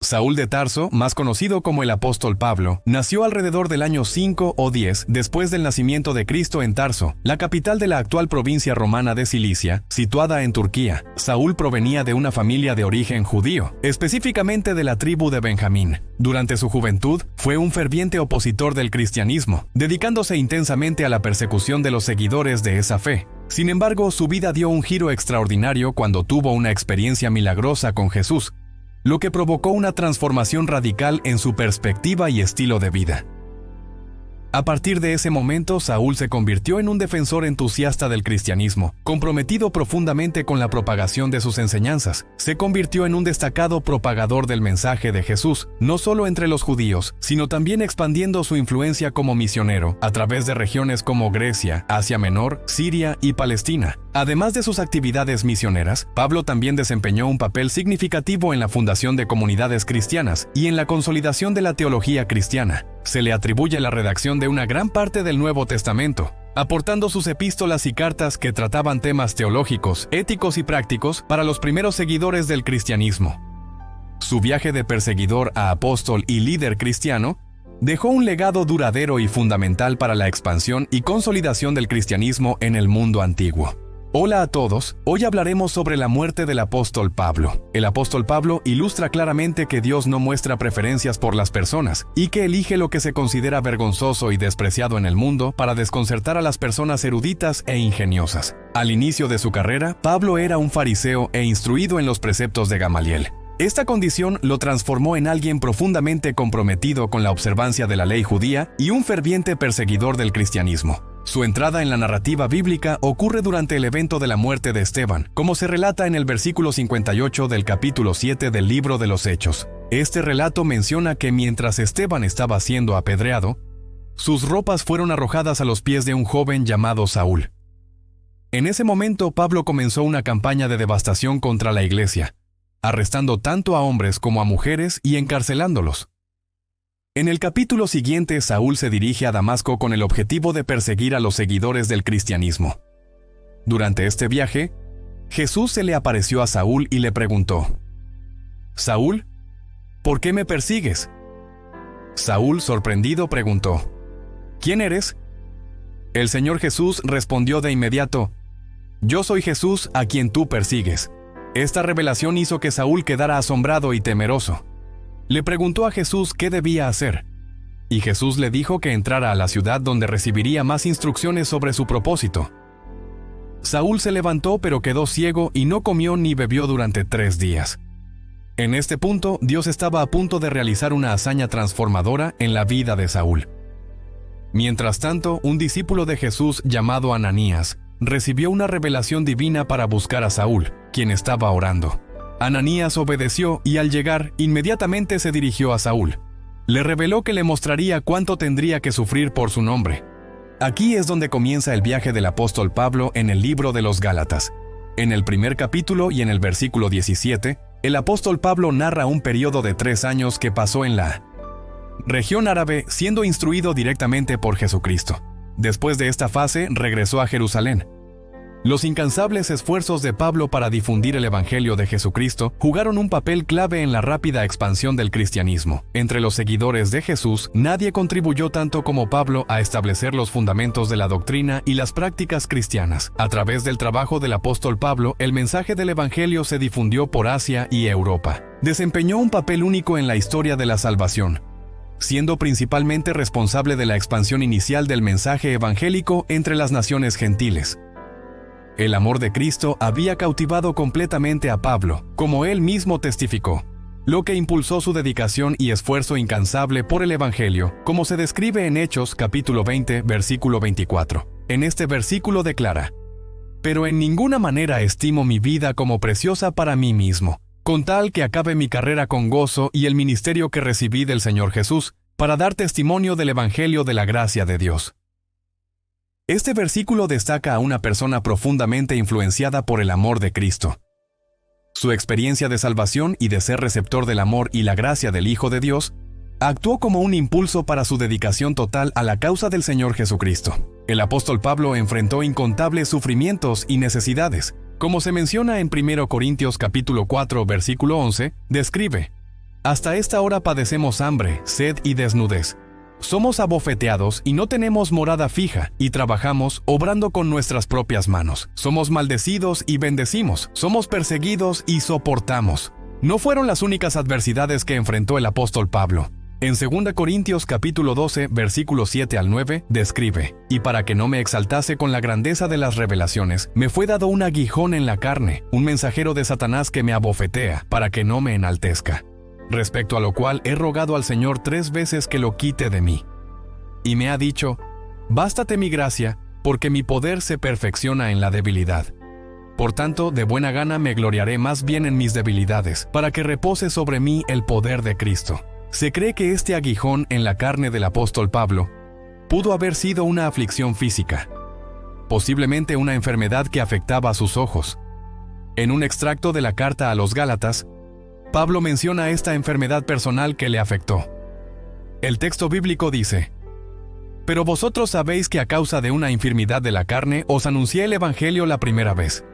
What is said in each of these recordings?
Saúl de Tarso, más conocido como el apóstol Pablo, nació alrededor del año 5 o 10 después del nacimiento de Cristo en Tarso, la capital de la actual provincia romana de Cilicia, situada en Turquía. Saúl provenía de una familia de origen judío, específicamente de la tribu de Benjamín. Durante su juventud, fue un ferviente opositor del cristianismo, dedicándose intensamente a la persecución de los seguidores de esa fe. Sin embargo, su vida dio un giro extraordinario cuando tuvo una experiencia milagrosa con Jesús, lo que provocó una transformación radical en su perspectiva y estilo de vida. A partir de ese momento, Saúl se convirtió en un defensor entusiasta del cristianismo, comprometido profundamente con la propagación de sus enseñanzas. Se convirtió en un destacado propagador del mensaje de Jesús, no solo entre los judíos, sino también expandiendo su influencia como misionero a través de regiones como Grecia, Asia Menor, Siria y Palestina. Además de sus actividades misioneras, Pablo también desempeñó un papel significativo en la fundación de comunidades cristianas y en la consolidación de la teología cristiana. Se le atribuye la redacción de una gran parte del Nuevo Testamento, aportando sus epístolas y cartas que trataban temas teológicos, éticos y prácticos para los primeros seguidores del cristianismo. Su viaje de perseguidor a apóstol y líder cristiano dejó un legado duradero y fundamental para la expansión y consolidación del cristianismo en el mundo antiguo. Hola a todos, hoy hablaremos sobre la muerte del apóstol Pablo. El apóstol Pablo ilustra claramente que Dios no muestra preferencias por las personas y que elige lo que se considera vergonzoso y despreciado en el mundo para desconcertar a las personas eruditas e ingeniosas. Al inicio de su carrera, Pablo era un fariseo e instruido en los preceptos de Gamaliel. Esta condición lo transformó en alguien profundamente comprometido con la observancia de la ley judía y un ferviente perseguidor del cristianismo. Su entrada en la narrativa bíblica ocurre durante el evento de la muerte de Esteban, como se relata en el versículo 58 del capítulo 7 del libro de los Hechos. Este relato menciona que mientras Esteban estaba siendo apedreado, sus ropas fueron arrojadas a los pies de un joven llamado Saúl. En ese momento, Pablo comenzó una campaña de devastación contra la iglesia, arrestando tanto a hombres como a mujeres y encarcelándolos. En el capítulo siguiente, Saúl se dirige a Damasco con el objetivo de perseguir a los seguidores del cristianismo. Durante este viaje, Jesús se le apareció a Saúl y le preguntó: «Saúl, ¿por qué me persigues?». Saúl, sorprendido, preguntó: «¿Quién eres?». El Señor Jesús respondió de inmediato: «Yo soy Jesús a quien tú persigues». Esta revelación hizo que Saúl quedara asombrado y temeroso. Le preguntó a Jesús qué debía hacer, y Jesús le dijo que entrara a la ciudad donde recibiría más instrucciones sobre su propósito. Saúl se levantó pero quedó ciego y no comió ni bebió durante 3 días. En este punto, Dios estaba a punto de realizar una hazaña transformadora en la vida de Saúl. Mientras tanto, un discípulo de Jesús llamado Ananías recibió una revelación divina para buscar a Saúl, quien estaba orando. Ananías obedeció y al llegar, inmediatamente se dirigió a Saúl. Le reveló que le mostraría cuánto tendría que sufrir por su nombre. Aquí es donde comienza el viaje del apóstol Pablo en el libro de los Gálatas. En el primer capítulo y en el versículo 17, el apóstol Pablo narra un periodo de 3 años que pasó en la región árabe siendo instruido directamente por Jesucristo. Después de esta fase, regresó a Jerusalén. Los incansables esfuerzos de Pablo para difundir el Evangelio de Jesucristo jugaron un papel clave en la rápida expansión del cristianismo. Entre los seguidores de Jesús, nadie contribuyó tanto como Pablo a establecer los fundamentos de la doctrina y las prácticas cristianas. A través del trabajo del apóstol Pablo, el mensaje del Evangelio se difundió por Asia y Europa. Desempeñó un papel único en la historia de la salvación, siendo principalmente responsable de la expansión inicial del mensaje evangélico entre las naciones gentiles. El amor de Cristo había cautivado completamente a Pablo, como él mismo testificó, lo que impulsó su dedicación y esfuerzo incansable por el Evangelio, como se describe en Hechos capítulo 20, versículo 24. En este versículo declara: «Pero en ninguna manera estimo mi vida como preciosa para mí mismo, con tal que acabe mi carrera con gozo y el ministerio que recibí del Señor Jesús, para dar testimonio del Evangelio de la gracia de Dios». Este versículo destaca a una persona profundamente influenciada por el amor de Cristo. Su experiencia de salvación y de ser receptor del amor y la gracia del Hijo de Dios actuó como un impulso para su dedicación total a la causa del Señor Jesucristo. El apóstol Pablo enfrentó incontables sufrimientos y necesidades. Como se menciona en 1 Corintios capítulo 4, versículo 11, describe: Hasta esta hora padecemos hambre, sed y desnudez. Somos abofeteados y no tenemos morada fija, y trabajamos obrando con nuestras propias manos. Somos maldecidos y bendecimos. Somos perseguidos y soportamos. No fueron las únicas adversidades que enfrentó el apóstol Pablo. En 2 Corintios capítulo 12, versículos 7 al 9, describe: «Y para que no me exaltase con la grandeza de las revelaciones, me fue dado un aguijón en la carne, un mensajero de Satanás que me abofetea, para que no me enaltezca. Respecto a lo cual he rogado al Señor 3 veces que lo quite de mí. Y me ha dicho: bástate mi gracia, porque mi poder se perfecciona en la debilidad. Por tanto, de buena gana me gloriaré más bien en mis debilidades, para que repose sobre mí el poder de Cristo». Se cree que este aguijón en la carne del apóstol Pablo pudo haber sido una aflicción física, posiblemente una enfermedad que afectaba a sus ojos. En un extracto de la carta a los Gálatas, Pablo menciona esta enfermedad personal que le afectó. El texto bíblico dice: «Pero vosotros sabéis que a causa de una infirmidad de la carne os anuncié el Evangelio la primera vez».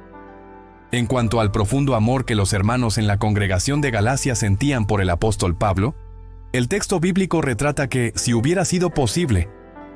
En cuanto al profundo amor que los hermanos en la congregación de Galacia sentían por el apóstol Pablo, el texto bíblico retrata que, si hubiera sido posible,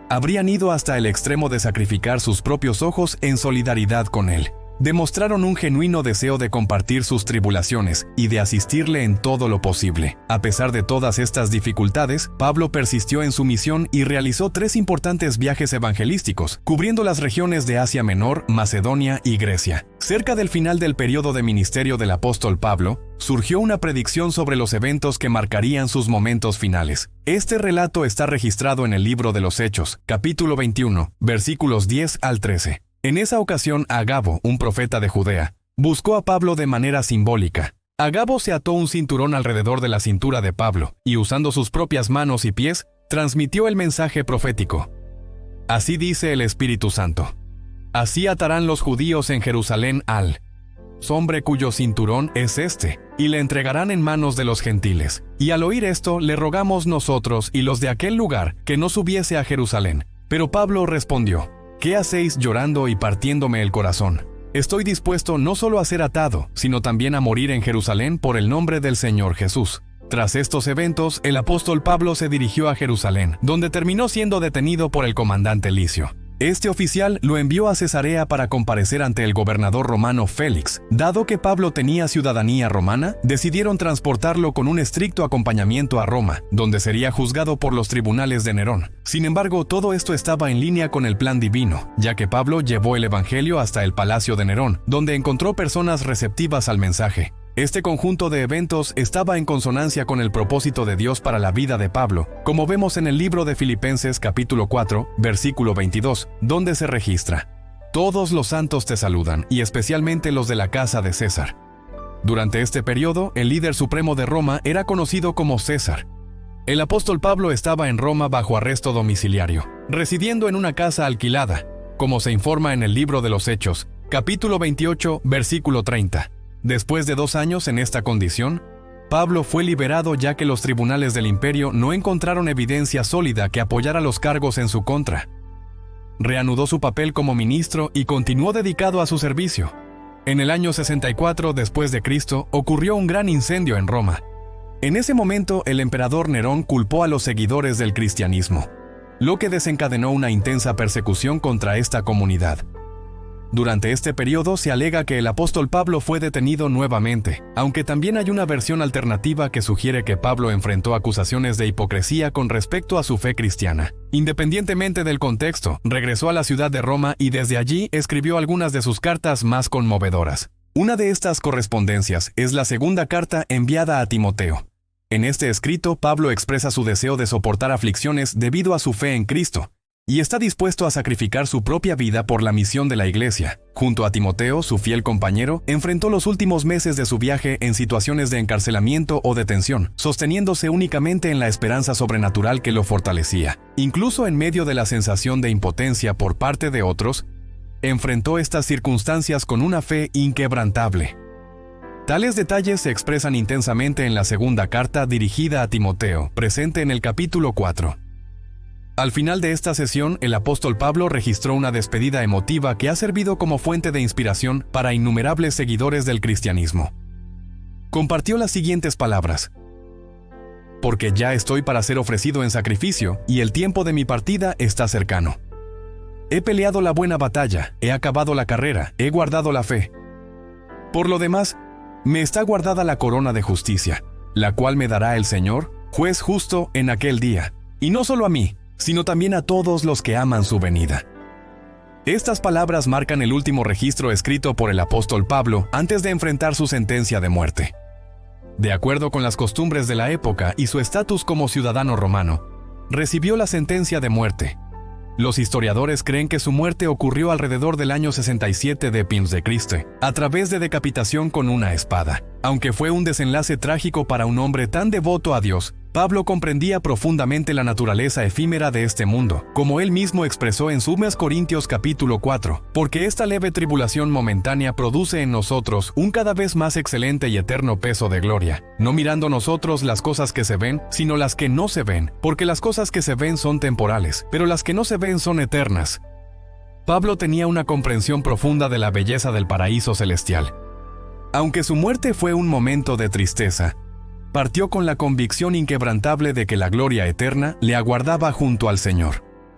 habrían ido hasta el extremo de sacrificar sus propios ojos en solidaridad con él. Demostraron un genuino deseo de compartir sus tribulaciones y de asistirle en todo lo posible. A pesar de todas estas dificultades, Pablo persistió en su misión y realizó 3 importantes viajes evangelísticos, cubriendo las regiones de Asia Menor, Macedonia y Grecia. Cerca del final del periodo de ministerio del apóstol Pablo, surgió una predicción sobre los eventos que marcarían sus momentos finales. Este relato está registrado en el libro de los Hechos, capítulo 21, versículos 10 al 13. En esa ocasión, Agabo, un profeta de Judea, buscó a Pablo de manera simbólica. Agabo se ató un cinturón alrededor de la cintura de Pablo y, usando sus propias manos y pies, transmitió el mensaje profético. Así dice el Espíritu Santo: «Así atarán los judíos en Jerusalén al hombre cuyo cinturón es este, y le entregarán en manos de los gentiles. Y al oír esto, le rogamos nosotros y los de aquel lugar que no subiese a Jerusalén». Pero Pablo respondió: «¿Qué hacéis llorando y partiéndome el corazón? Estoy dispuesto no solo a ser atado, sino también a morir en Jerusalén por el nombre del Señor Jesús». Tras estos eventos, el apóstol Pablo se dirigió a Jerusalén, donde terminó siendo detenido por el comandante Licio. Este oficial lo envió a Cesarea para comparecer ante el gobernador romano Félix. Dado que Pablo tenía ciudadanía romana, decidieron transportarlo con un estricto acompañamiento a Roma, donde sería juzgado por los tribunales de Nerón. Sin embargo, todo esto estaba en línea con el plan divino, ya que Pablo llevó el evangelio hasta el palacio de Nerón, donde encontró personas receptivas al mensaje. Este conjunto de eventos estaba en consonancia con el propósito de Dios para la vida de Pablo, como vemos en el libro de Filipenses capítulo 4, versículo 22, donde se registra: «Todos los santos te saludan, y especialmente los de la casa de César». Durante este periodo, el líder supremo de Roma era conocido como César. El apóstol Pablo estaba en Roma bajo arresto domiciliario, residiendo en una casa alquilada, como se informa en el libro de los Hechos, capítulo 28, versículo 30. Después de 2 años en esta condición, Pablo fue liberado ya que los tribunales del imperio no encontraron evidencia sólida que apoyara los cargos en su contra. Reanudó su papel como ministro y continuó dedicado a su servicio. En el año 64 después de Cristo ocurrió un gran incendio en Roma. En ese momento, el emperador Nerón culpó a los seguidores del cristianismo, lo que desencadenó una intensa persecución contra esta comunidad. Durante este periodo se alega que el apóstol Pablo fue detenido nuevamente, aunque también hay una versión alternativa que sugiere que Pablo enfrentó acusaciones de hipocresía con respecto a su fe cristiana. Independientemente del contexto, regresó a la ciudad de Roma y desde allí escribió algunas de sus cartas más conmovedoras. Una de estas correspondencias es la segunda carta enviada a Timoteo. En este escrito, Pablo expresa su deseo de soportar aflicciones debido a su fe en Cristo, y está dispuesto a sacrificar su propia vida por la misión de la iglesia. Junto a Timoteo, su fiel compañero, enfrentó los últimos meses de su viaje en situaciones de encarcelamiento o detención, sosteniéndose únicamente en la esperanza sobrenatural que lo fortalecía. Incluso en medio de la sensación de impotencia por parte de otros, enfrentó estas circunstancias con una fe inquebrantable. Tales detalles se expresan intensamente en la segunda carta dirigida a Timoteo, presente en el capítulo 4. Al final de esta sesión, el apóstol Pablo registró una despedida emotiva que ha servido como fuente de inspiración para innumerables seguidores del cristianismo. Compartió las siguientes palabras: porque ya estoy para ser ofrecido en sacrificio, y el tiempo de mi partida está cercano. He peleado la buena batalla, he acabado la carrera, he guardado la fe. Por lo demás, me está guardada la corona de justicia, la cual me dará el Señor, juez justo, en aquel día, y no solo a mí, sino también a todos los que aman su venida. Estas palabras marcan el último registro escrito por el apóstol Pablo antes de enfrentar su sentencia de muerte. De acuerdo con las costumbres de la época y su estatus como ciudadano romano, recibió la sentencia de muerte. Los historiadores creen que su muerte ocurrió alrededor del año 67 de Epins de Cristo, a través de decapitación con una espada. Aunque fue un desenlace trágico para un hombre tan devoto a Dios, Pablo comprendía profundamente la naturaleza efímera de este mundo, como él mismo expresó en 2 Corintios capítulo 4, porque esta leve tribulación momentánea produce en nosotros un cada vez más excelente y eterno peso de gloria, no mirando nosotros las cosas que se ven, sino las que no se ven, porque las cosas que se ven son temporales, pero las que no se ven son eternas. Pablo tenía una comprensión profunda de la belleza del paraíso celestial. Aunque su muerte fue un momento de tristeza, partió con la convicción inquebrantable de que la gloria eterna le aguardaba junto al Señor.